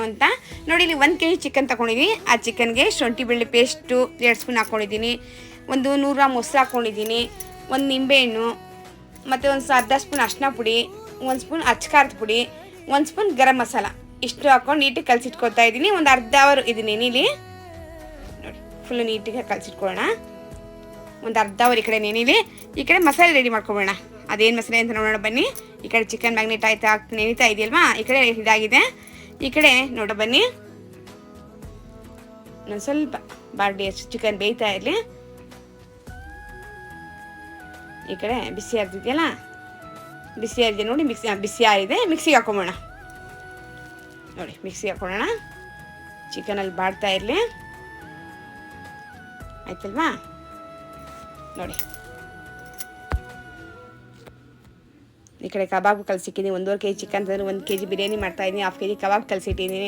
ಅಂತ. ನೋಡಿ ಇಲ್ಲಿ 1 kg ಚಿಕನ್ ತೊಗೊಂಡಿದ್ದೀನಿ. ಆ ಚಿಕನ್ಗೆ ಶುಂಠಿ ಬೆಳ್ಳುಳ್ಳಿ ಪೇಸ್ಟು 2 ಸ್ಪೂನ್ ಹಾಕ್ಕೊಂಡಿದ್ದೀನಿ, ಒಂದು 100 ಗ್ರಾಮ್ ಮೊಸರು ಹಾಕ್ಕೊಂಡಿದ್ದೀನಿ, ಒಂದು ನಿಂಬೆಹಣ್ಣು, ಮತ್ತು ಒಂದು ಅರ್ಧ ಸ್ಪೂನ್ ಅರಿಶಿನ ಪುಡಿ, 1 ಸ್ಪೂನ್ ಅಚ್ಚಕಾರದ ಪುಡಿ, 1 ಸ್ಪೂನ್ ಗರಂ ಮಸಾಲ ಇಷ್ಟು ಹಾಕ್ಕೊಂಡು ನೀಟಾಗಿ ಕಲಸಿಟ್ಕೊತಾ ಇದ್ದೀನಿ. ಒಂದು ಅರ್ಧ ಅವರ್ ಇದೀನಿ ನೆನಿಲಿ. ನೋಡಿ ಫುಲ್ಲು ನೀಟಾಗಿ ಕಲಸಿಟ್ಕೊಳ್ಳೋಣ. ಒಂದು ಅರ್ಧ ಅವರ್ ಈ ಕಡೆ ನೆನಿಲಿ, ಈ ಕಡೆ ಮಸಾಲೆ ರೆಡಿ ಮಾಡ್ಕೊಬೋಣ. ಅದೇನು ಮಸಾಲೆ ಅಂತ ನೋಡೋಣ ಬನ್ನಿ. ಈ ಕಡೆ ಚಿಕನ್ ಮ್ಯಾಗ್ನೇಟ್ ಆಯ್ತಾ ನೆನೀತಾ ಇದೆಯಲ್ವಾ, ಈ ಕಡೆ ಇದಾಗಿದೆ. ಈ ಕಡೆ ನೋಡ ಬನ್ನಿ, ನಾನು ಸ್ವಲ್ಪ ಬಾಡಿ ಅಷ್ಟು ಚಿಕನ್ ಬೇಯ್ತಾ ಇರಲಿ. ಈ ಕಡೆ ಬಿಸಿ ಆಗ್ತಿದೆಯಲ್ಲ, ಬಿಸಿ ಆಗಿದೆ ನೋಡಿ, ಬಿಸಿ ಆಗಿದೆ. ಮಿಕ್ಸಿಗೆ ಹಾಕೊಂಬೋಣ. ನೋಡಿ ಮಿಕ್ಸಿಗೆ ಹಾಕೊಳ್ಳೋಣ. ಚಿಕನಲ್ಲಿ ಬಾಡ್ತಾ ಇರಲಿ, ಆಯ್ತಲ್ವಾ. ನೋಡಿ ಈ ಕಡೆ ಕಬಾಬ್ ಕಲಸಿಟ್ಟಿದ್ದೀನಿ. 1.5 kg ಚಿಕನ್ ತಂದರೆ 1 kg ಬಿರಿಯಾನಿ ಮಾಡ್ತಾಯಿದ್ದೀನಿ. 1/2 kg ಕಬಾಬ್ ಕಲಸಿಟ್ಟಿದ್ದೀನಿ.